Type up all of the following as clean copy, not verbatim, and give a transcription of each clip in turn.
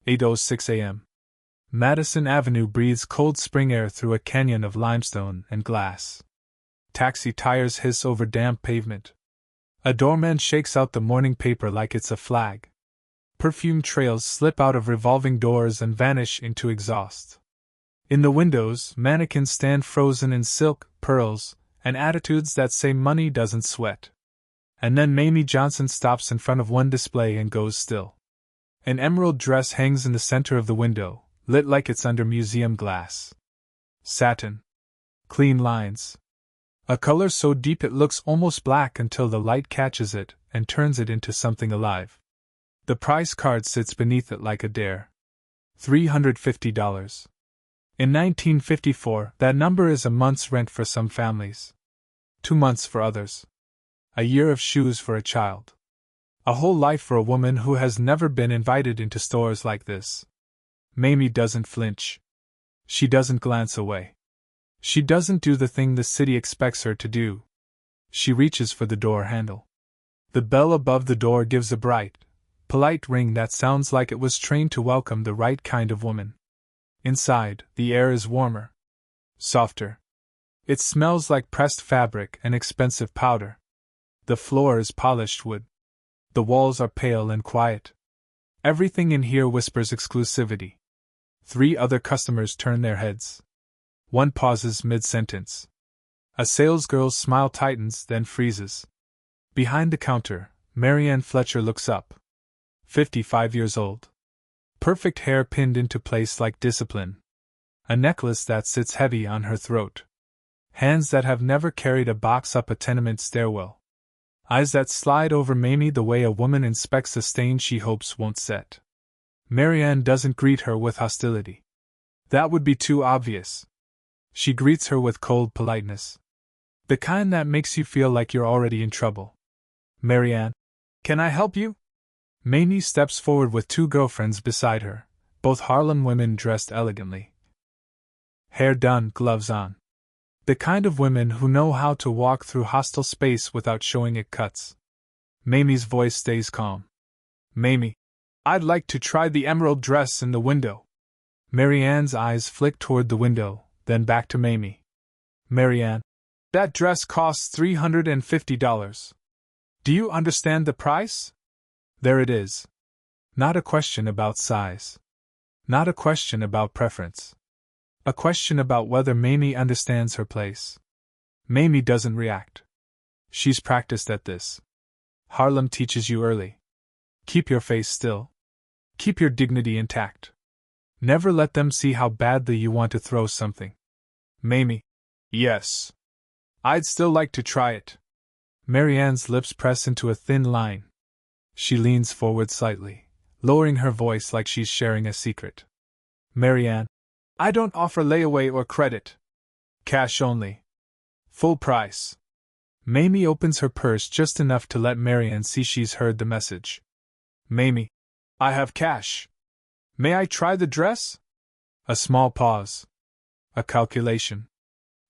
8:06 a.m. Madison Avenue breathes cold spring air through a canyon of limestone and glass. Taxi tires hiss over damp pavement. A doorman shakes out the morning paper like it's a flag. Perfume trails slip out of revolving doors and vanish into exhaust. In the windows, mannequins stand frozen in silk, pearls, and attitudes that say money doesn't sweat. And then Mayme Johnson stops in front of one display and goes still. An emerald dress hangs in the center of the window, lit like it's under museum glass. Satin. Clean lines. A color so deep it looks almost black until the light catches it and turns it into something alive. The price card sits beneath it like a dare. $350. In 1954, that number is a month's rent for some families. 2 months for others. A year of shoes for a child. A whole life for a woman who has never been invited into stores like this. Mayme doesn't flinch. She doesn't glance away. She doesn't do the thing the city expects her to do. She reaches for the door handle. The bell above the door gives a bright, polite ring that sounds like it was trained to welcome the right kind of woman. Inside, the air is warmer. Softer. It smells like pressed fabric and expensive powder. The floor is polished wood. The walls are pale and quiet. Everything in here whispers exclusivity. 3 other customers turn their heads. One pauses mid-sentence. A salesgirl's smile tightens, then freezes. Behind the counter, Marianne Fletcher looks up. 55 years old. Perfect hair pinned into place like discipline. A necklace that sits heavy on her throat. Hands that have never carried a box up a tenement stairwell. Eyes that slide over Mayme the way a woman inspects a stain she hopes won't set. Marianne doesn't greet her with hostility. That would be too obvious. She greets her with cold politeness. The kind that makes you feel like you're already in trouble. Marianne, can I help you? Mayme steps forward with 2 girlfriends beside her, both Harlem women dressed elegantly. Hair done, gloves on. The kind of women who know how to walk through hostile space without showing it cuts. Mayme's voice stays calm. Mayme, I'd like to try the emerald dress in the window. Marianne's eyes flick toward the window, then back to Mayme. Marianne, that dress costs $350. Do you understand the price? There it is. Not a question about size. Not a question about preference. A question about whether Mayme understands her place. Mayme doesn't react. She's practiced at this. Harlem teaches you early. Keep your face still. Keep your dignity intact. Never let them see how badly you want to throw something. Mayme. Yes. I'd still like to try it. Marianne's lips press into a thin line. She leans forward slightly, lowering her voice like she's sharing a secret. Marianne, I don't offer layaway or credit. Cash only. Full price. Mayme opens her purse just enough to let Marianne see she's heard the message. Mayme, I have cash. May I try the dress? A small pause. A calculation.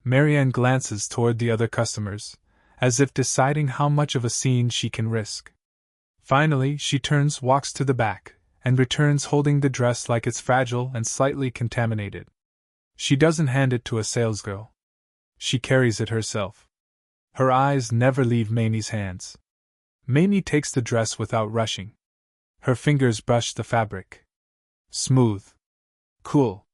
Marianne glances toward the other customers, as if deciding how much of a scene she can risk. Finally, she turns, walks to the back, and returns holding the dress like it's fragile and slightly contaminated. She doesn't hand it to a salesgirl. She carries it herself. Her eyes never leave Mayme's hands. Mayme takes the dress without rushing. Her fingers brush the fabric. Smooth. Cool.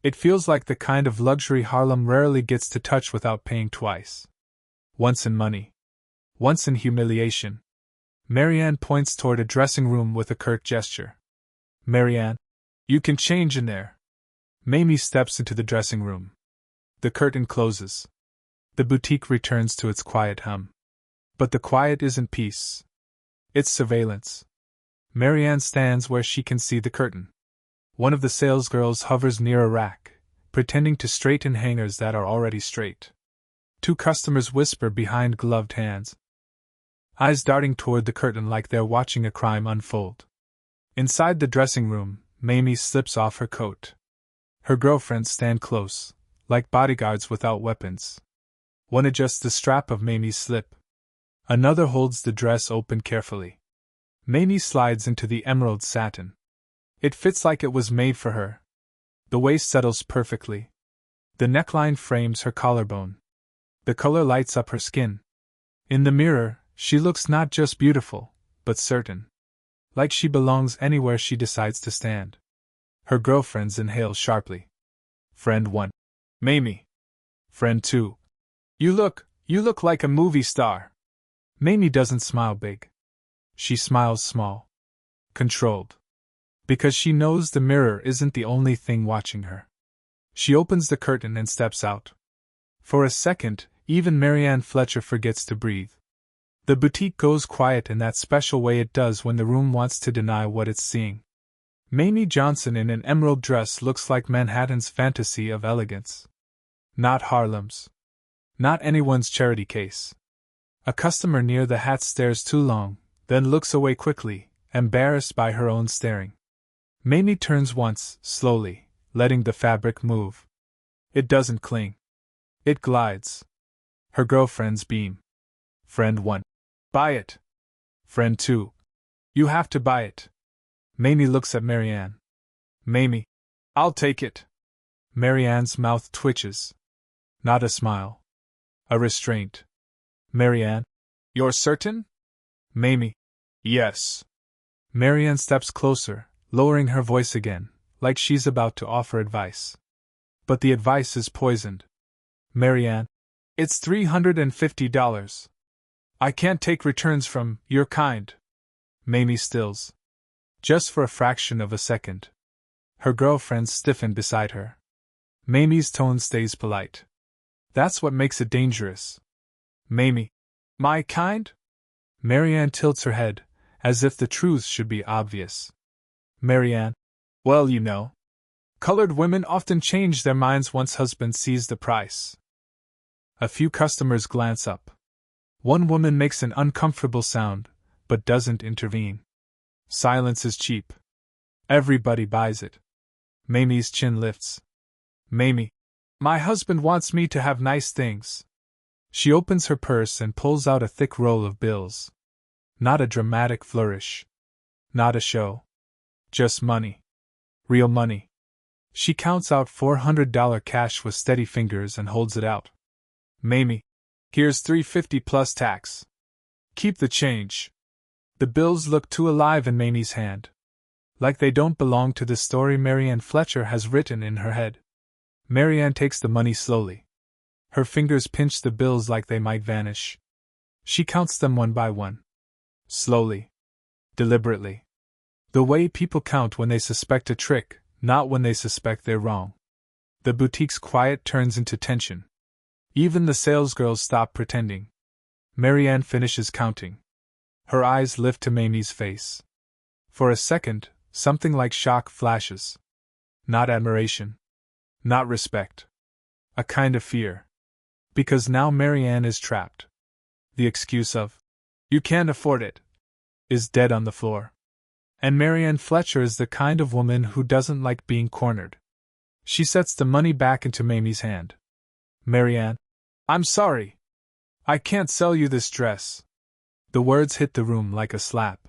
It feels like the kind of luxury Harlem rarely gets to touch without paying twice. Once in money. Once in humiliation. Marianne points toward a dressing room with a curt gesture. Marianne, you can change in there. Mayme steps into the dressing room. The curtain closes. The boutique returns to its quiet hum. But the quiet isn't peace. It's surveillance. Marianne stands where she can see the curtain. One of the salesgirls hovers near a rack, pretending to straighten hangers that are already straight. 2 customers whisper behind gloved hands, eyes darting toward the curtain like they're watching a crime unfold. Inside the dressing room, Mayme slips off her coat. Her girlfriends stand close, like bodyguards without weapons. One adjusts the strap of Mayme's slip. Another holds the dress open carefully. Mayme slides into the emerald satin. It fits like it was made for her. The waist settles perfectly. The neckline frames her collarbone. The color lights up her skin. In the mirror, she looks not just beautiful, but certain. Like she belongs anywhere she decides to stand. Her girlfriends inhale sharply. Friend 1. Mayme. Friend 2. You look like a movie star. Mayme doesn't smile big. She smiles small. Controlled. Because she knows the mirror isn't the only thing watching her. She opens the curtain and steps out. For a second, even Marianne Fletcher forgets to breathe. The boutique goes quiet in that special way it does when the room wants to deny what it's seeing. Mayme Johnson in an emerald dress looks like Manhattan's fantasy of elegance. Not Harlem's. Not anyone's charity case. A customer near the hat stares too long, then looks away quickly, embarrassed by her own staring. Mayme turns once, slowly, letting the fabric move. It doesn't cling. It glides. Her girlfriends beam. Friend 1. Buy it. Friend 2. You have to buy it. Mayme looks at Marianne. Mayme. I'll take it. Marianne's mouth twitches. Not a smile. A restraint. Marianne. You're certain? Mayme. Yes. Marianne steps closer, lowering her voice again, like she's about to offer advice. But the advice is poisoned. Marianne. It's $350. I can't take returns from your kind. Mayme stills. Just for a fraction of a second. Her girlfriends stiffen beside her. Mayme's tone stays polite. That's what makes it dangerous. Mayme. My kind? Marianne tilts her head, as if the truth should be obvious. Marianne. Well, you know. Colored women often change their minds once husband sees the price. A few customers glance up. One woman makes an uncomfortable sound, but doesn't intervene. Silence is cheap. Everybody buys it. Mayme's chin lifts. Mayme. My husband wants me to have nice things. She opens her purse and pulls out a thick roll of bills. Not a dramatic flourish. Not a show. Just money. Real money. She counts out $400 cash with steady fingers and holds it out. Mayme. Here's $350 plus tax. Keep the change. The bills look too alive in Mayme's hand. Like they don't belong to the story Marianne Fletcher has written in her head. Marianne takes the money slowly. Her fingers pinch the bills like they might vanish. She counts them one by one. Slowly. Deliberately. The way people count when they suspect a trick, not when they suspect they're wrong. The boutique's quiet turns into tension. Even the salesgirls stop pretending. Marianne finishes counting. Her eyes lift to Mayme's face. For a second, something like shock flashes. Not admiration. Not respect. A kind of fear. Because now Marianne is trapped. The excuse of, "You can't afford it," is dead on the floor. And Marianne Fletcher is the kind of woman who doesn't like being cornered. She sets the money back into Mayme's hand. Marianne. I'm sorry. I can't sell you this dress. The words hit the room like a slap.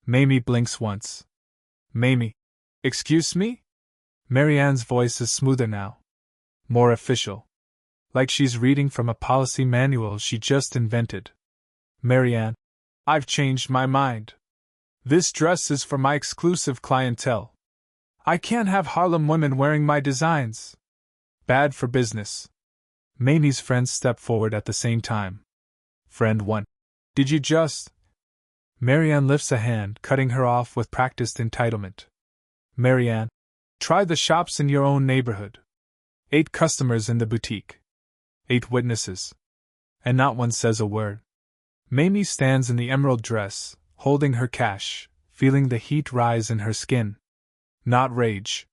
Mayme blinks once. Mayme. Excuse me? Marianne's voice is smoother now. More official. Like she's reading from a policy manual she just invented. Marianne. I've changed my mind. This dress is for my exclusive clientele. I can't have Harlem women wearing my designs. Bad for business. Mayme's friends step forward at the same time. Friend 1. Did you just... Marianne lifts a hand, cutting her off with practiced entitlement. Marianne. Try the shops in your own neighborhood. 8 customers in the boutique. 8 witnesses. And not one says a word. Mayme stands in the emerald dress, holding her cash, feeling the heat rise in her skin. Not rage.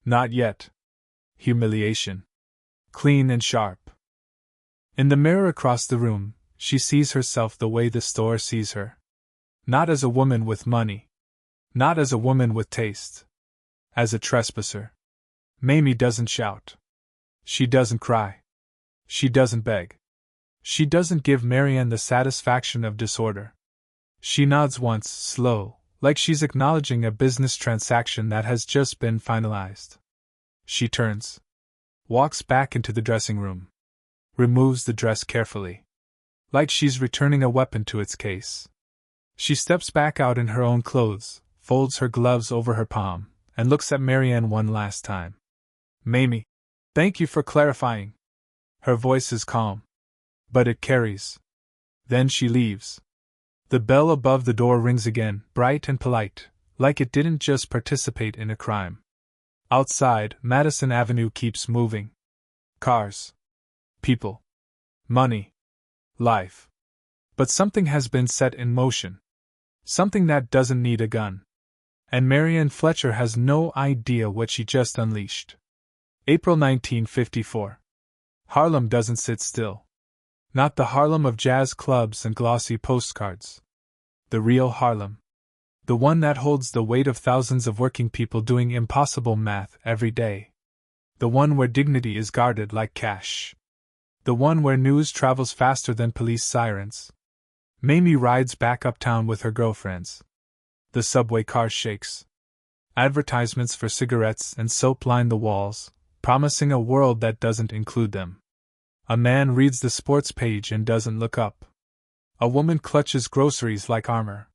Not yet. Humiliation. Clean and sharp. In the mirror across the room, she sees herself the way the store sees her. Not as a woman with money. Not as a woman with taste. As a trespasser. Mayme doesn't shout. She doesn't cry. She doesn't beg. She doesn't give Marianne the satisfaction of disorder. She nods once, slow, like she's acknowledging a business transaction that has just been finalized. She turns, walks back into the dressing room, removes the dress carefully, like she's returning a weapon to its case. She steps back out in her own clothes, folds her gloves over her palm, and looks at Marianne one last time. Mayme, thank you for clarifying. Her voice is calm, but it carries. Then she leaves. The bell above the door rings again, bright and polite, like it didn't just participate in a crime. Outside, Madison Avenue keeps moving. Cars. People. Money. Life. But something has been set in motion. Something that doesn't need a gun. And Marianne Fletcher has no idea what she just unleashed. April 1954. Harlem doesn't sit still. Not the Harlem of jazz clubs and glossy postcards. The real Harlem. The one that holds the weight of thousands of working people doing impossible math every day. The one where dignity is guarded like cash. The one where news travels faster than police sirens. Mayme rides back uptown with her girlfriends. The subway car shakes. Advertisements for cigarettes and soap line the walls, promising a world that doesn't include them. A man reads the sports page and doesn't look up. A woman clutches groceries like armor.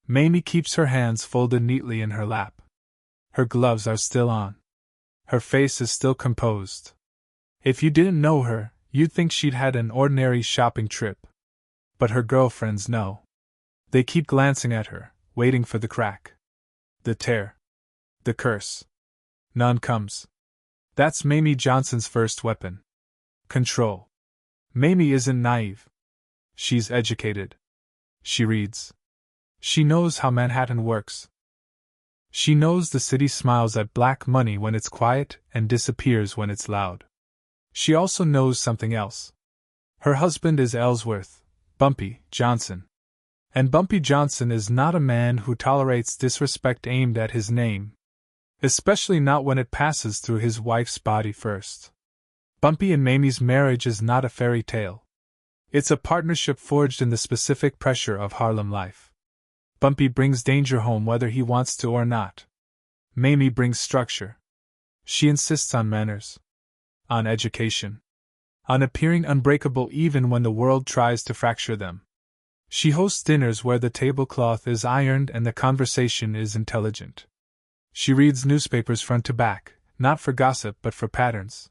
Mayme keeps her hands folded neatly in her lap. Her gloves are still on. Her face is still composed. If you didn't know her, you'd think she'd had an ordinary shopping trip. But her girlfriends know. They keep glancing at her, waiting for the crack. The tear. The curse. None comes. That's Mayme Johnson's first weapon. Control. Mayme isn't naive. She's educated. She reads. She knows how Manhattan works. She knows the city smiles at black money when it's quiet and disappears when it's loud. She also knows something else. Her husband is Ellsworth, Bumpy Johnson. And Bumpy Johnson is not a man who tolerates disrespect aimed at his name. Especially not when it passes through his wife's body first. Bumpy and Mayme's marriage is not a fairy tale. It's a partnership forged in the specific pressure of Harlem life. Bumpy brings danger home whether he wants to or not. Mayme brings structure. She insists on manners. On education. On appearing unbreakable even when the world tries to fracture them. She hosts dinners where the tablecloth is ironed and the conversation is intelligent. She reads newspapers front to back, not for gossip but for patterns.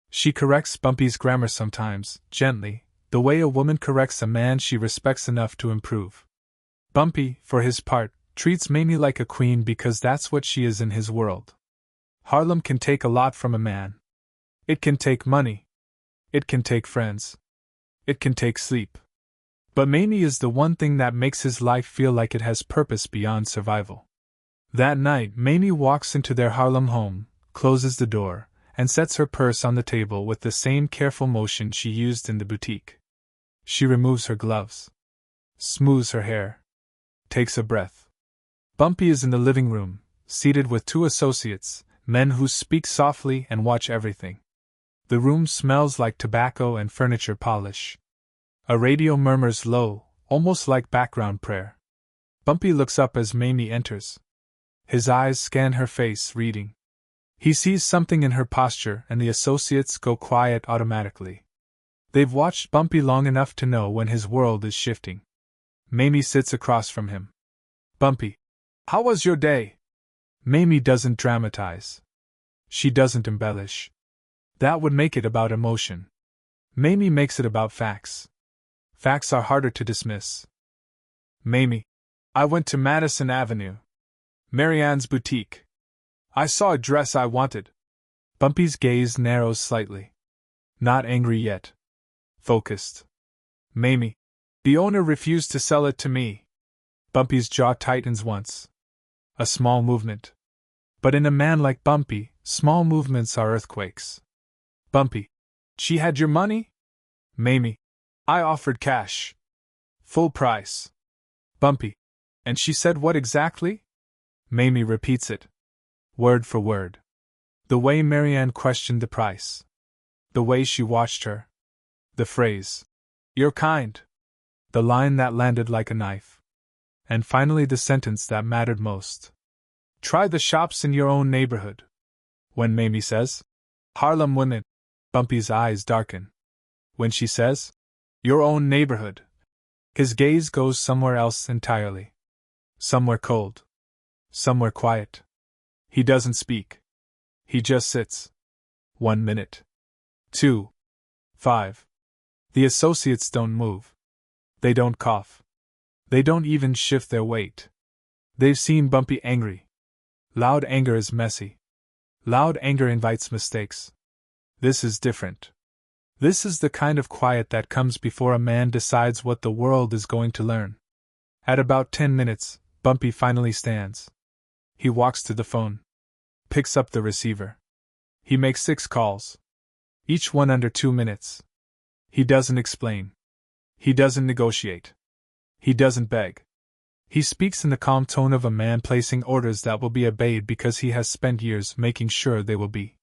She corrects Bumpy's grammar sometimes, gently, the way a woman corrects a man she respects enough to improve. Bumpy, for his part, treats Mayme like a queen because that's what she is in his world. Harlem can take a lot from a man. It can take money. It can take friends. It can take sleep. But Mayme is the one thing that makes his life feel like it has purpose beyond survival. That night, Mayme walks into their Harlem home, closes the door, and sets her purse on the table with the same careful motion she used in the boutique. She removes her gloves. Smooths her hair. Takes a breath. Bumpy is in the living room, seated with two associates, men who speak softly and watch everything. The room smells like tobacco and furniture polish. A radio murmurs low, almost like background prayer. Bumpy looks up as Mayme enters. His eyes scan her face, reading. He sees something in her posture and the associates go quiet automatically. They've watched Bumpy long enough to know when his world is shifting. Mayme sits across from him. Bumpy, how was your day? Mayme doesn't dramatize. She doesn't embellish. That would make it about emotion. Mayme makes it about facts. Facts are harder to dismiss. Mayme, I went to Madison Avenue. Marianne's boutique. I saw a dress I wanted. Bumpy's gaze narrows slightly. Not angry yet. Focused. Mayme, the owner refused to sell it to me. Bumpy's jaw tightens once. A small movement. But in a man like Bumpy, small movements are earthquakes. Bumpy, she had your money? Mayme, I offered cash. Full price. Bumpy, and she said what exactly? Mayme repeats it. Word for word. The way Marianne questioned the price. The way she watched her. The phrase, "You're kind." The line that landed like a knife. And finally the sentence that mattered most. Try the shops in your own neighborhood. When Mayme says, Harlem women, Bumpy's eyes darken. When she says, your own neighborhood, his gaze goes somewhere else entirely. Somewhere cold. Somewhere quiet. He doesn't speak. He just sits. 1 minute. 2. 5. The associates don't move. They don't cough. They don't even shift their weight. They've seen Bumpy angry. Loud anger is messy. Loud anger invites mistakes. This is different. This is the kind of quiet that comes before a man decides what the world is going to learn. At about 10 minutes, Bumpy finally stands. He walks to the phone. Picks up the receiver. He makes 6 calls. Each one under 2 minutes. He doesn't explain. He doesn't negotiate. He doesn't beg. He speaks in the calm tone of a man placing orders that will be obeyed because he has spent years making sure they will be.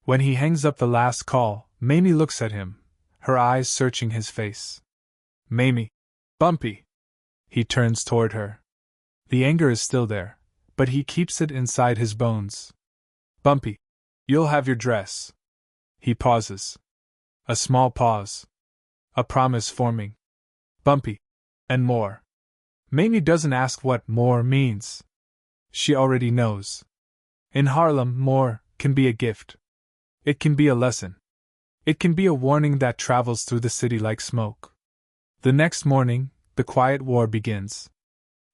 When he hangs up the last call, Mayme looks at him, her eyes searching his face. Mayme. Bumpy. He turns toward her. The anger is still there, but he keeps it inside his bones. Bumpy. You'll have your dress. He pauses. A small pause. A promise forming. Bumpy. And more. Mayme doesn't ask what more means. She already knows. In Harlem, more can be a gift. It can be a lesson. It can be a warning that travels through the city like smoke. The next morning, the quiet war begins.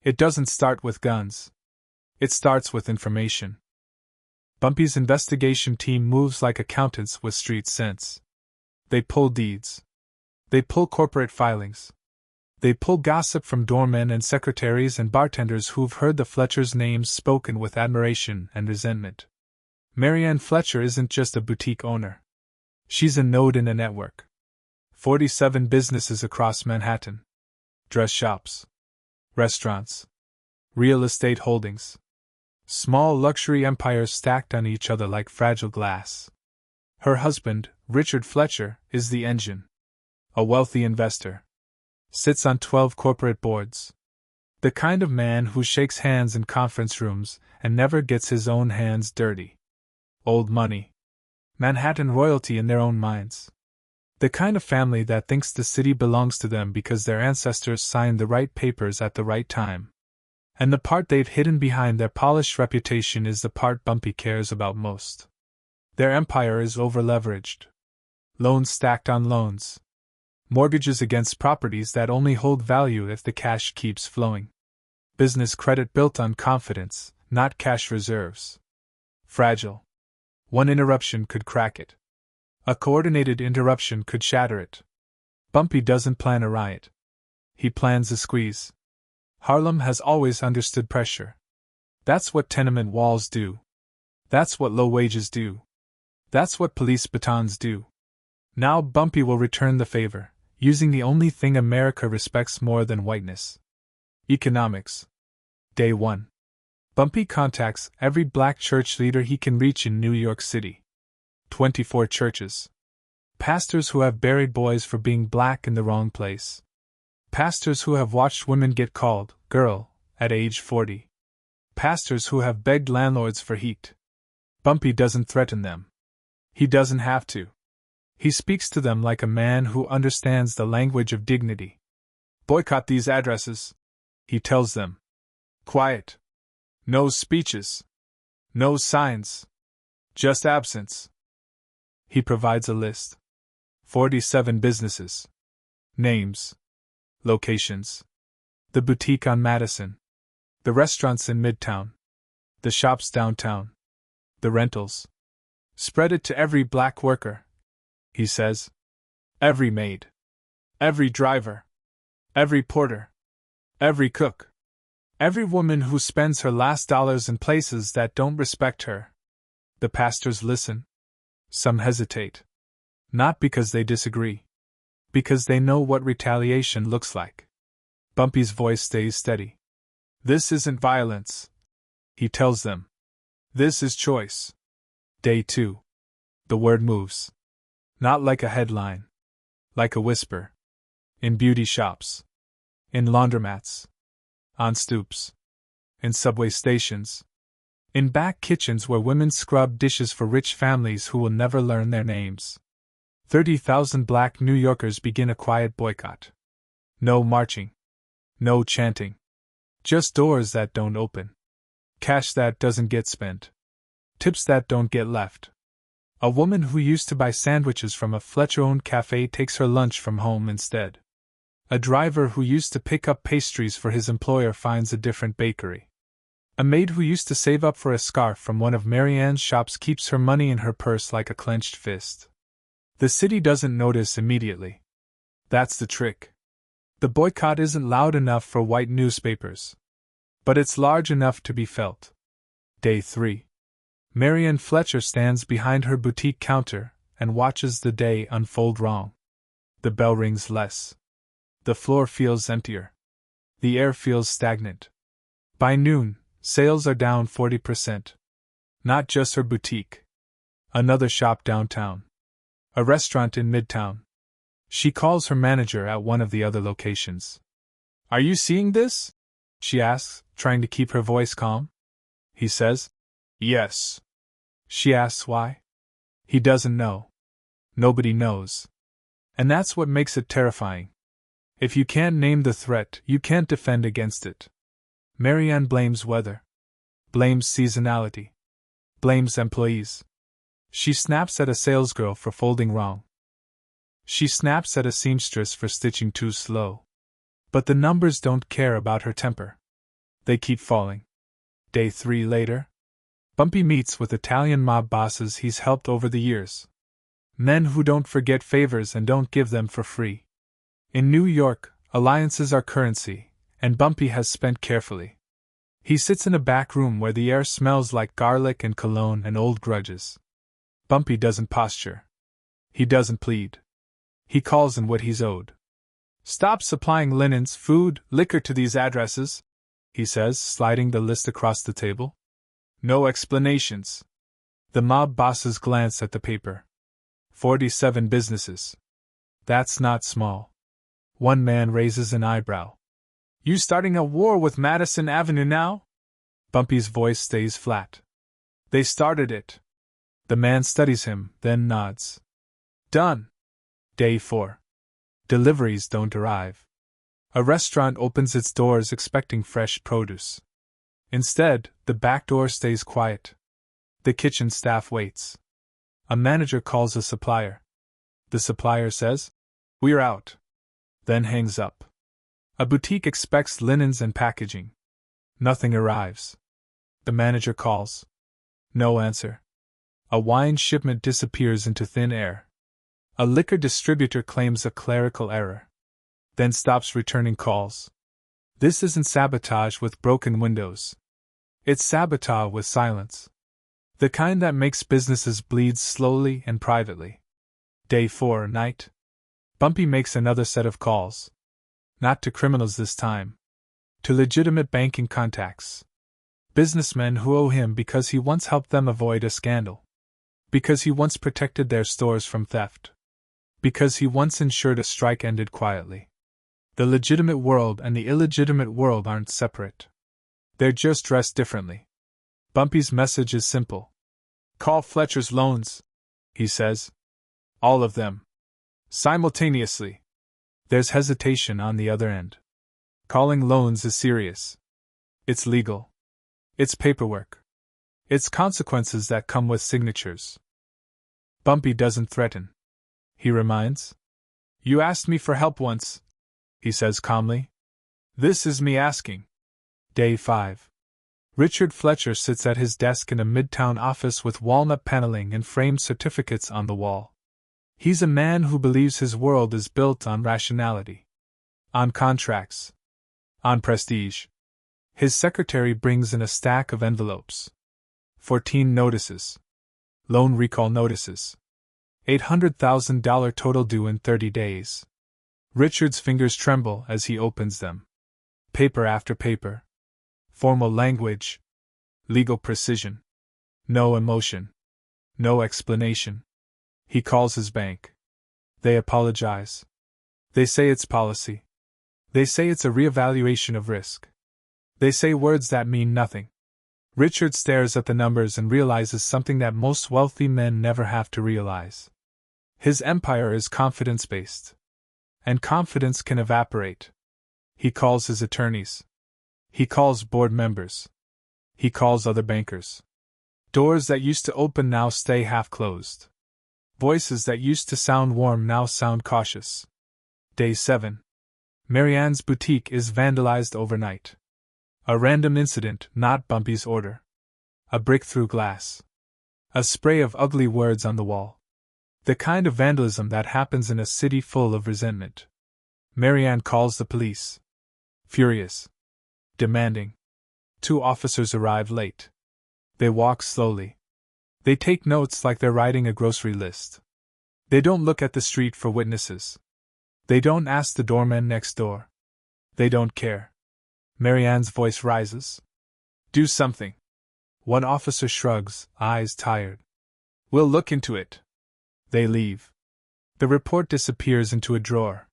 It doesn't start with guns. It starts with information. Bumpy's investigation team moves like accountants with street sense. They pull deeds. They pull corporate filings. They pull gossip from doormen and secretaries and bartenders who've heard the Fletchers' names spoken with admiration and resentment. Marianne Fletcher isn't just a boutique owner. She's a node in a network. 47 businesses across Manhattan. Dress shops. Restaurants. Real estate holdings. Small luxury empires stacked on each other like fragile glass. Her husband, Richard Fletcher, is the engine. A wealthy investor. Sits on 12 corporate boards. The kind of man who shakes hands in conference rooms and never gets his own hands dirty. Old money. Manhattan royalty in their own minds. The kind of family that thinks the city belongs to them because their ancestors signed the right papers at the right time. And the part they've hidden behind their polished reputation is the part Bumpy cares about most. Their empire is over-leveraged. Loans stacked on loans. Mortgages against properties that only hold value if the cash keeps flowing. Business credit built on confidence, not cash reserves. Fragile. One interruption could crack it. A coordinated interruption could shatter it. Bumpy doesn't plan a riot. He plans a squeeze. Harlem has always understood pressure. That's what tenement walls do. That's what low wages do. That's what police batons do. Now Bumpy will return the favor, using the only thing America respects more than whiteness. Economics. Day 1. Bumpy contacts every black church leader he can reach in New York City. 24 churches. Pastors who have buried boys for being black in the wrong place. Pastors who have watched women get called girl at age 40. Pastors who have begged landlords for heat. Bumpy doesn't threaten them. He doesn't have to. He speaks to them like a man who understands the language of dignity. Boycott these addresses, he tells them. Quiet. No speeches. No signs. Just absence. He provides a list. 47 businesses. Names. Locations. The boutique on Madison. The restaurants in Midtown. The shops downtown. The rentals. Spread it to every black worker, he says. Every maid. Every driver. Every porter. Every cook. Every woman who spends her last dollars in places that don't respect her. The pastors listen. Some hesitate. Not because they disagree. Because they know what retaliation looks like. Bumpy's voice stays steady. This isn't violence, he tells them. This is choice. Day 2. The word moves. Not like a headline. Like a whisper. In beauty shops. In laundromats. On stoops. In subway stations. In back kitchens where women scrub dishes for rich families who will never learn their names. 30,000 black New Yorkers begin a quiet boycott. No marching. No chanting. Just doors that don't open. Cash that doesn't get spent. Tips that don't get left. A woman who used to buy sandwiches from a Fletcher-owned cafe takes her lunch from home instead. A driver who used to pick up pastries for his employer finds a different bakery. A maid who used to save up for a scarf from one of Marianne's shops keeps her money in her purse like a clenched fist. The city doesn't notice immediately. That's the trick. The boycott isn't loud enough for white newspapers. But it's large enough to be felt. Day 3. Marianne Fletcher stands behind her boutique counter and watches the day unfold wrong. The bell rings less. The floor feels emptier. The air feels stagnant. By noon, sales are down 40%. Not just her boutique. Another shop downtown. A restaurant in Midtown. She calls her manager at one of the other locations. "Are you seeing this?" she asks, trying to keep her voice calm. He says, "Yes." She asks why. He doesn't know. Nobody knows. And that's what makes it terrifying. If you can't name the threat, you can't defend against it. Marianne blames weather. Blames seasonality. Blames employees. She snaps at a salesgirl for folding wrong. She snaps at a seamstress for stitching too slow. But the numbers don't care about her temper. They keep falling. Day 3 later. Bumpy meets with Italian mob bosses he's helped over the years. Men who don't forget favors and don't give them for free. In New York, alliances are currency, and Bumpy has spent carefully. He sits in a back room where the air smells like garlic and cologne and old grudges. Bumpy doesn't posture. He doesn't plead. He calls in what he's owed. "Stop supplying linens, food, liquor to these addresses," he says, sliding the list across the table. "No explanations." The mob bosses glance at the paper. 47 businesses. That's not small. One man raises an eyebrow. "You starting a war with Madison Avenue now?" Bumpy's voice stays flat. "They started it." The man studies him, then nods. "Done." Day 4. Deliveries don't arrive. A restaurant opens its doors expecting fresh produce. Instead, the back door stays quiet. The kitchen staff waits. A manager calls a supplier. The supplier says, "We're out," then hangs up. A boutique expects linens and packaging. Nothing arrives. The manager calls. No answer. A wine shipment disappears into thin air. A liquor distributor claims a clerical error. Then stops returning calls. This isn't sabotage with broken windows. It's sabotage with silence. The kind that makes businesses bleed slowly and privately. Day 4 night. Bumpy makes another set of calls. Not to criminals this time. To legitimate banking contacts. Businessmen who owe him because he once helped them avoid a scandal. Because he once protected their stores from theft. Because he once ensured a strike ended quietly. The legitimate world and the illegitimate world aren't separate. They're just dressed differently. Bumpy's message is simple. "Call Fletcher's loans," he says. "All of them. Simultaneously." There's hesitation on the other end. Calling loans is serious. It's legal. It's paperwork. It's consequences that come with signatures. Bumpy doesn't threaten. He reminds. "You asked me for help once," he says calmly. "This is me asking." Day 5. Richard Fletcher sits at his desk in a midtown office with walnut paneling and framed certificates on the wall. He's a man who believes his world is built on rationality. On contracts. On prestige. His secretary brings in a stack of envelopes. 14 notices. Loan recall notices. $800,000 total due in 30 days. Richard's fingers tremble as he opens them. Paper after paper. Formal language. Legal precision. No emotion. No explanation. He calls his bank. They apologize. They say it's policy. They say it's a reevaluation of risk. They say words that mean nothing. Richard stares at the numbers and realizes something that most wealthy men never have to realize. His empire is confidence-based. And confidence can evaporate. He calls his attorneys. He calls board members. He calls other bankers. Doors that used to open now stay half-closed. Voices that used to sound warm now sound cautious. Day 7. Marianne's boutique is vandalized overnight. A random incident, not Bumpy's order. A brick through glass. A spray of ugly words on the wall. The kind of vandalism that happens in a city full of resentment. Marianne calls the police. Furious. Demanding. 2 officers arrive late. They walk slowly. They take notes like they're writing a grocery list. They don't look at the street for witnesses. They don't ask the doorman next door. They don't care. Marianne's voice rises. Do something. One officer shrugs, eyes tired. We'll look into it. They leave. The report disappears into a drawer.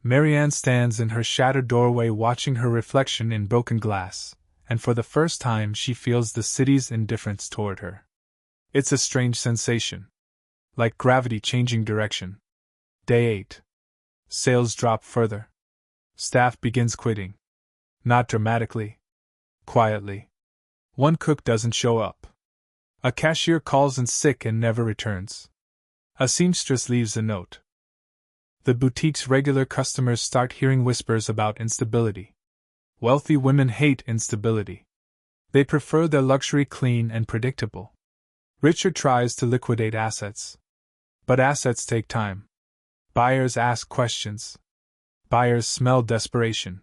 Marianne stands in her shattered doorway watching her reflection in broken glass, and for the first time she feels the city's indifference toward her. It's a strange sensation. Like gravity changing direction. Day 8. Sales drop further. Staff begins quitting. Not dramatically. Quietly. One cook doesn't show up. A cashier calls in sick and never returns. A seamstress leaves a note. The boutique's regular customers start hearing whispers about instability. Wealthy women hate instability. They prefer their luxury clean and predictable. Richard tries to liquidate assets. But assets take time. Buyers ask questions. Buyers smell desperation.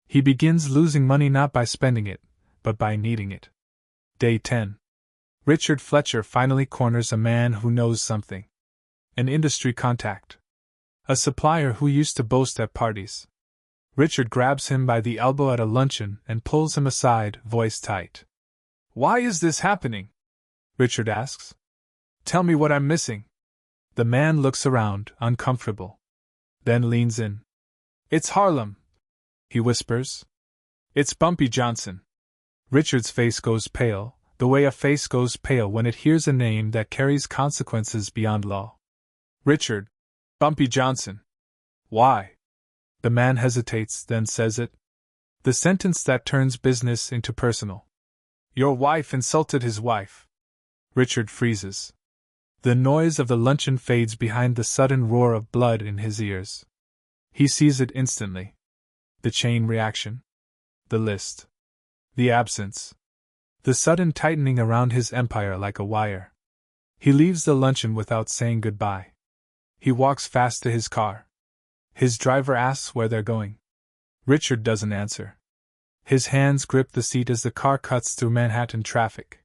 He begins losing money not by spending it, but by needing it. Day 10. Richard Fletcher finally corners a man who knows something. An industry contact. A supplier who used to boast at parties. Richard grabs him by the elbow at a luncheon and pulls him aside, voice tight. Why is this happening? Richard asks. Tell me what I'm missing. The man looks around, uncomfortable. Then leans in. It's Harlem, he whispers. It's Bumpy Johnson. Richard's face goes pale, the way a face goes pale when it hears a name that carries consequences beyond law. Richard. Bumpy Johnson. Why? The man hesitates, then says it. The sentence that turns business into personal. Your wife insulted his wife. Richard freezes. The noise of the luncheon fades behind the sudden roar of blood in his ears. He sees it instantly. The chain reaction. The list. The absence. The sudden tightening around his empire like a wire. He leaves the luncheon without saying goodbye. He walks fast to his car. His driver asks where they're going. Richard doesn't answer. His hands grip the seat as the car cuts through Manhattan traffic.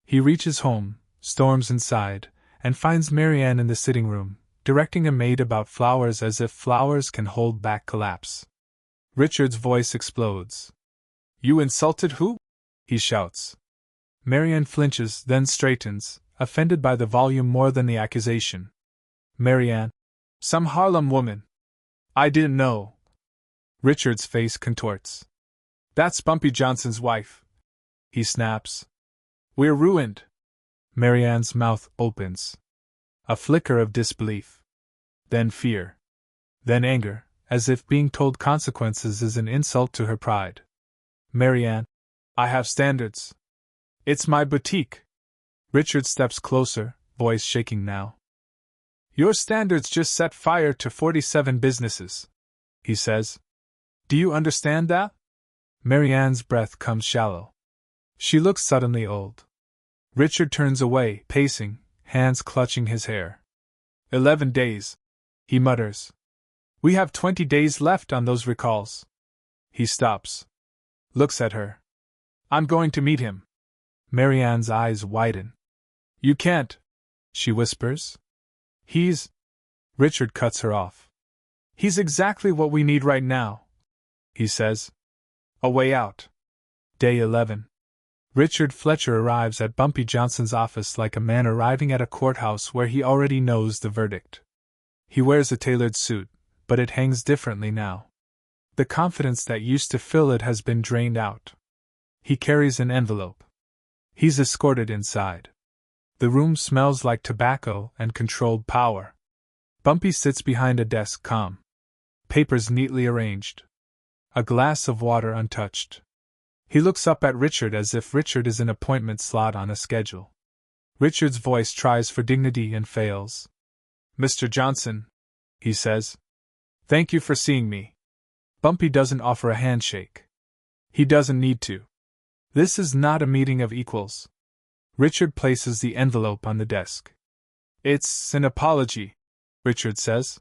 He reaches home, storms inside, and finds Marianne in the sitting room, directing a maid about flowers as if flowers can hold back collapse. Richard's voice explodes. You insulted who? He shouts. Marianne flinches, then straightens, offended by the volume more than the accusation. Marianne. Some Harlem woman. I didn't know. Richard's face contorts. That's Bumpy Johnson's wife. He snaps. We're ruined. Marianne's mouth opens. A flicker of disbelief. Then fear. Then anger, as if being told consequences is an insult to her pride. Marianne. I have standards. It's my boutique. Richard steps closer, voice shaking now. Your standards just set fire to 47 businesses, he says. Do you understand that? Marianne's breath comes shallow. She looks suddenly old. Richard turns away, pacing, hands clutching his hair. 11 days, he mutters. We have 20 days left on those recalls. He stops. Looks at her. I'm going to meet him. Marianne's eyes widen. You can't, she whispers. He's... Richard cuts her off. He's exactly what we need right now, he says. A way out. Day 11. Richard Fletcher arrives at Bumpy Johnson's office like a man arriving at a courthouse where he already knows the verdict. He wears a tailored suit, but it hangs differently now. The confidence that used to fill it has been drained out. He carries an envelope. He's escorted inside. The room smells like tobacco and controlled power. Bumpy sits behind a desk, calm. Papers neatly arranged. A glass of water untouched. He looks up at Richard as if Richard is an appointment slot on a schedule. Richard's voice tries for dignity and fails. "Mr. Johnson," he says. "Thank you for seeing me." Bumpy doesn't offer a handshake. He doesn't need to. This is not a meeting of equals. Richard places the envelope on the desk. "It's an apology," Richard says.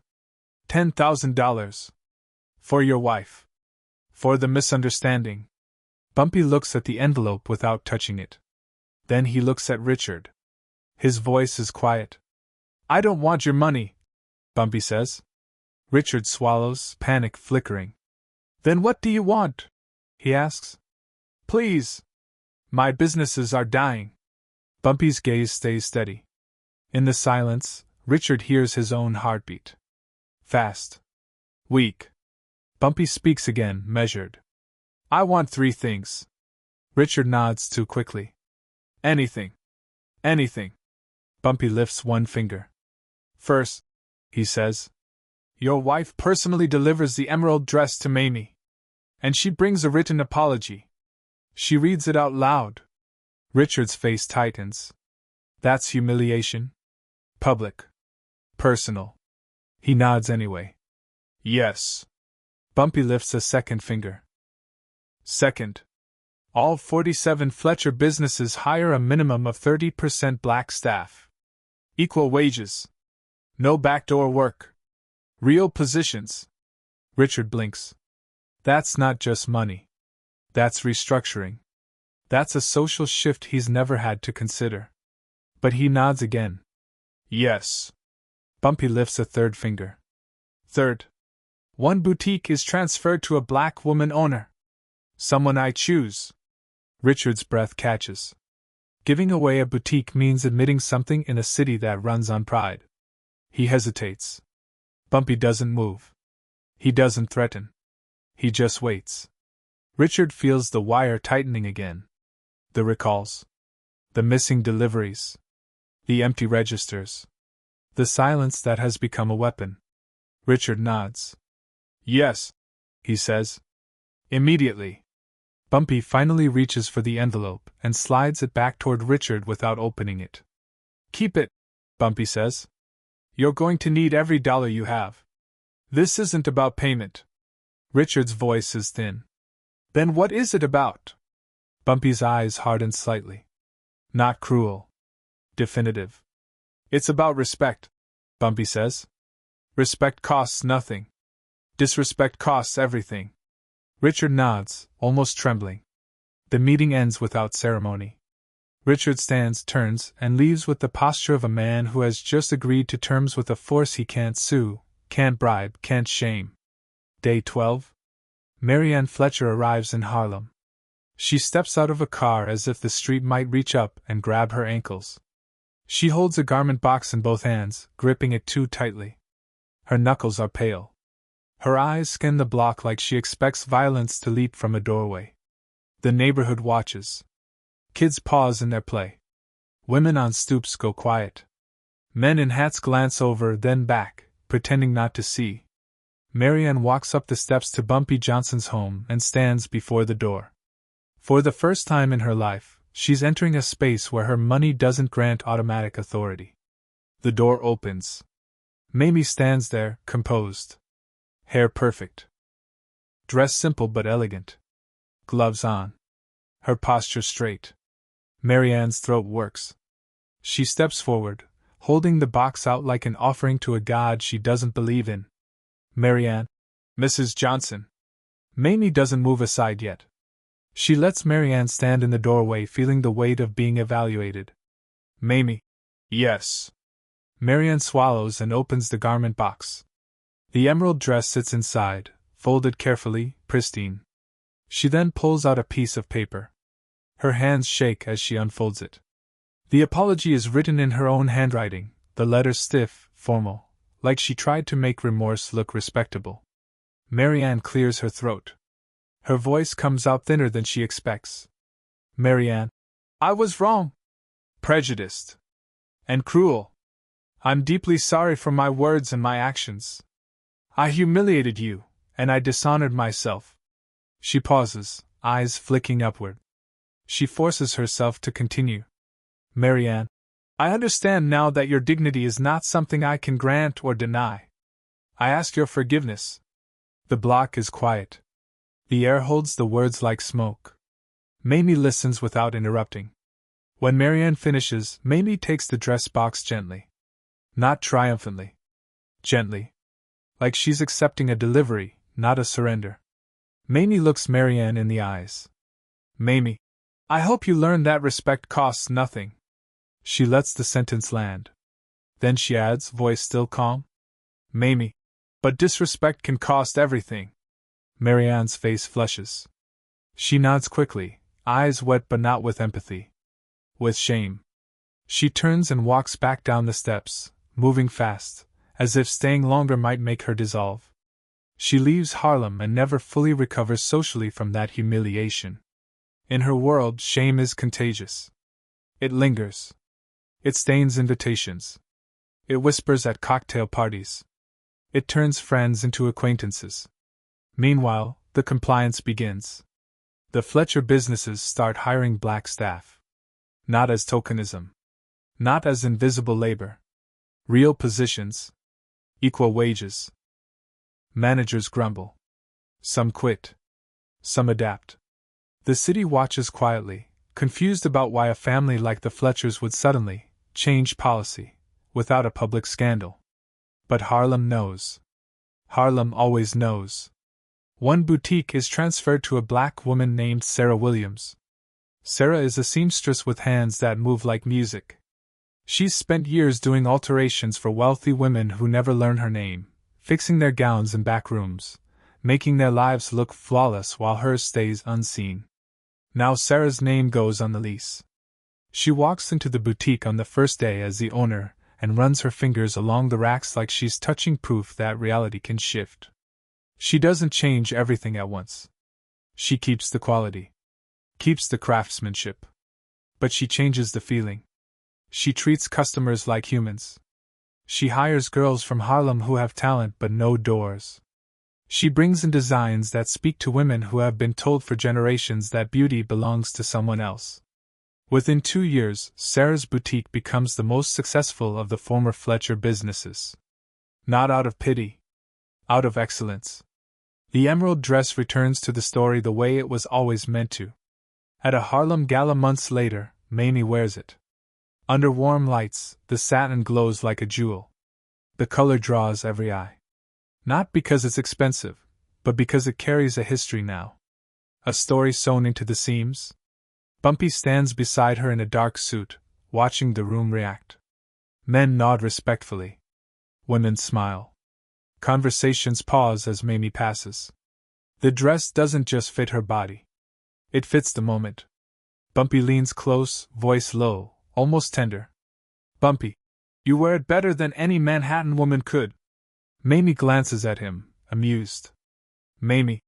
$10,000. For your wife. For the misunderstanding." Bumpy looks at the envelope without touching it. Then he looks at Richard. His voice is quiet. "I don't want your money," Bumpy says. Richard swallows, panic flickering. "Then what do you want?" he asks. "Please. My businesses are dying." Bumpy's gaze stays steady. In the silence, Richard hears his own heartbeat. Fast. Weak. Bumpy speaks again, measured. "I want 3 things." Richard nods too quickly. "Anything. Anything." Bumpy lifts one finger. "First," he says, "your wife personally delivers the emerald dress to Mayme. And she brings a written apology. She reads it out loud." Richard's face tightens. "That's humiliation? Public? Personal?" He nods anyway. "Yes." Bumpy lifts a second finger. "Second, all 47 Fletcher businesses hire a minimum of 30% black staff. Equal wages. No backdoor work. Real positions." Richard blinks. That's not just money. That's restructuring. That's a social shift he's never had to consider. But he nods again. "Yes." Bumpy lifts a third finger. "Third, one boutique is transferred to a black woman owner. Someone I choose." Richard's breath catches. Giving away a boutique means admitting something in a city that runs on pride. He hesitates. Bumpy doesn't move. He doesn't threaten. He just waits. Richard feels the wire tightening again. The recalls. The missing deliveries. The empty registers. The silence that has become a weapon. Richard nods. "Yes," he says. "Immediately." Bumpy finally reaches for the envelope and slides it back toward Richard without opening it. "Keep it," Bumpy says. "You're going to need every dollar you have. This isn't about payment." Richard's voice is thin. "Then what is it about?" Bumpy's eyes harden slightly. "Not cruel. Definitive. It's about respect," Bumpy says. "Respect costs nothing. Disrespect costs everything." Richard nods, almost trembling. The meeting ends without ceremony. Richard stands, turns, and leaves with the posture of a man who has just agreed to terms with a force he can't sue, can't bribe, can't shame. Day 12. Marianne Fletcher arrives in Harlem. She steps out of a car as if the street might reach up and grab her ankles. She holds a garment box in both hands, gripping it too tightly. Her knuckles are pale. Her eyes scan the block like she expects violence to leap from a doorway. The neighborhood watches. Kids pause in their play. Women on stoops go quiet. Men in hats glance over, then back, pretending not to see. Marianne walks up the steps to Bumpy Johnson's home and stands before the door. For the first time in her life, she's entering a space where her money doesn't grant automatic authority. The door opens. Mayme stands there, composed. Hair perfect. Dress simple but elegant. Gloves on. Her posture straight. Marianne's throat works. She steps forward, holding the box out like an offering to a god she doesn't believe in. "Marianne." "Mrs. Johnson." Mayme doesn't move aside yet. She lets Marianne stand in the doorway, feeling the weight of being evaluated. "Mayme." "Yes." Marianne swallows and opens the garment box. The emerald dress sits inside, folded carefully, pristine. She then pulls out a piece of paper. Her hands shake as she unfolds it. The apology is written in her own handwriting, the letters stiff, formal, like she tried to make remorse look respectable. Marianne clears her throat. Her voice comes out thinner than she expects. Marianne, I was wrong. Prejudiced. And cruel. I'm deeply sorry for my words and my actions. I humiliated you, and I dishonored myself. She pauses, eyes flicking upward. She forces herself to continue. Marianne, I understand now that your dignity is not something I can grant or deny. I ask your forgiveness. The block is quiet. The air holds the words like smoke. Mayme listens without interrupting. When Marianne finishes, Mayme takes the dress box gently. Not triumphantly. Gently. Like she's accepting a delivery, not a surrender. Mayme looks Marianne in the eyes. Mayme, I hope you learn that respect costs nothing. She lets the sentence land. Then she adds, voice still calm. Mayme, but disrespect can cost everything. Marianne's face flushes. She nods quickly, eyes wet but not with empathy. With shame. She turns and walks back down the steps, moving fast, as if staying longer might make her dissolve. She leaves Harlem and never fully recovers socially from that humiliation. In her world, shame is contagious. It lingers. It stains invitations. It whispers at cocktail parties. It turns friends into acquaintances. Meanwhile, the compliance begins. The Fletcher businesses start hiring black staff. Not as tokenism. Not as invisible labor. Real positions. Equal wages. Managers grumble. Some quit. Some adapt. The city watches quietly, confused about why a family like the Fletchers would suddenly change policy, without a public scandal. But Harlem knows. Harlem always knows. One boutique is transferred to a black woman named Sarah Williams. Sarah is a seamstress with hands that move like music. She's spent years doing alterations for wealthy women who never learn her name, fixing their gowns in back rooms, making their lives look flawless while hers stays unseen. Now Sarah's name goes on the lease. She walks into the boutique on the first day as the owner and runs her fingers along the racks like she's touching proof that reality can shift. She doesn't change everything at once. She keeps the quality. Keeps the craftsmanship. But she changes the feeling. She treats customers like humans. She hires girls from Harlem who have talent but no doors. She brings in designs that speak to women who have been told for generations that beauty belongs to someone else. Within 2 years, Sarah's boutique becomes the most successful of the former Fletcher businesses. Not out of pity. Out of excellence. The emerald dress returns to the story the way it was always meant to. At a Harlem gala months later, Mayme wears it. Under warm lights, the satin glows like a jewel. The color draws every eye. Not because it's expensive, but because it carries a history now. A story sewn into the seams. Bumpy stands beside her in a dark suit, watching the room react. Men nod respectfully. Women smile. Conversations pause as Mayme passes. The dress doesn't just fit her body. It fits the moment. Bumpy leans close, voice low, almost tender. Bumpy, you wear it better than any Manhattan woman could. Mayme glances at him, amused. Mayme,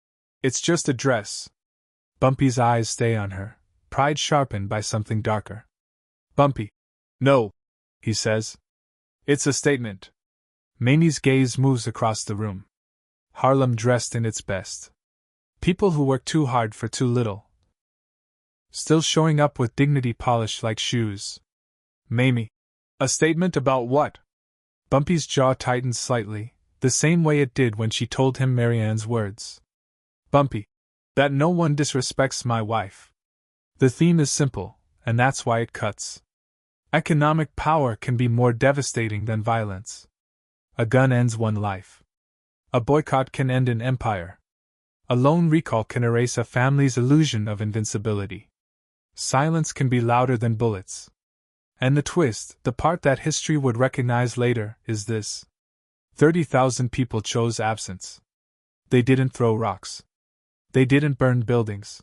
it's just a dress. Bumpy's eyes stay on her, pride sharpened by something darker. Bumpy. No, he says. It's a statement. Mayme's gaze moves across the room. Harlem dressed in its best. People who work too hard for too little. Still showing up with dignity polished like shoes. Mayme. A statement about what? Bumpy's jaw tightens slightly, the same way it did when she told him Marianne's words. Bumpy. That no one disrespects my wife. The theme is simple, and that's why it cuts. Economic power can be more devastating than violence. A gun ends one life. A boycott can end an empire. A lone recall can erase a family's illusion of invincibility. Silence can be louder than bullets. And the twist, the part that history would recognize later, is this. 30,000 people chose absence. They didn't throw rocks. They didn't burn buildings.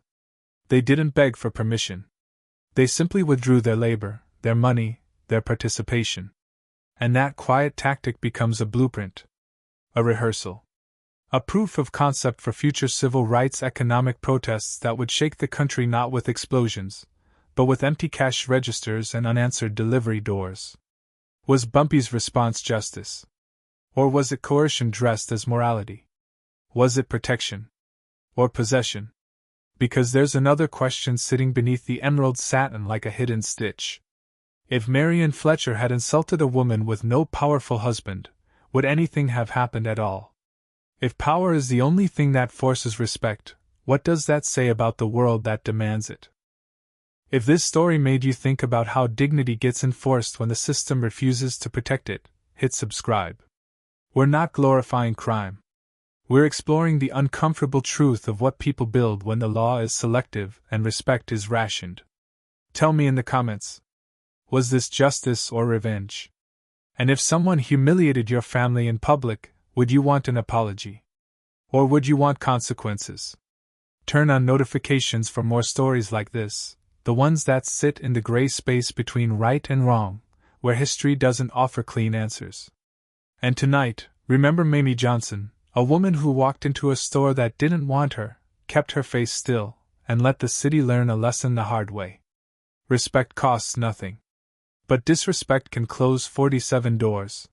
They didn't beg for permission. They simply withdrew their labor, their money, their participation. And that quiet tactic becomes a blueprint. A rehearsal. A proof of concept for future civil rights economic protests that would shake the country not with explosions, but with empty cash registers and unanswered delivery doors. Was Bumpy's response justice? Or was it coercion dressed as morality? Was it protection? Or possession? Because there's another question sitting beneath the emerald satin like a hidden stitch. If Marianne Fletcher had insulted a woman with no powerful husband, would anything have happened at all? If power is the only thing that forces respect, what does that say about the world that demands it? If this story made you think about how dignity gets enforced when the system refuses to protect it, hit subscribe. We're not glorifying crime. We're exploring the uncomfortable truth of what people build when the law is selective and respect is rationed. Tell me in the comments. Was this justice or revenge? And if someone humiliated your family in public, would you want an apology? Or would you want consequences? Turn on notifications for more stories like this, the ones that sit in the gray space between right and wrong, where history doesn't offer clean answers. And tonight, remember Mayme Johnson, a woman who walked into a store that didn't want her, kept her face still, and let the city learn a lesson the hard way. Respect costs nothing. But disrespect can close 47 doors.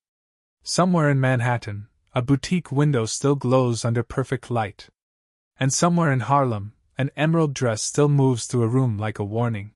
Somewhere in Manhattan, a boutique window still glows under perfect light. And somewhere in Harlem, an emerald dress still moves through a room like a warning.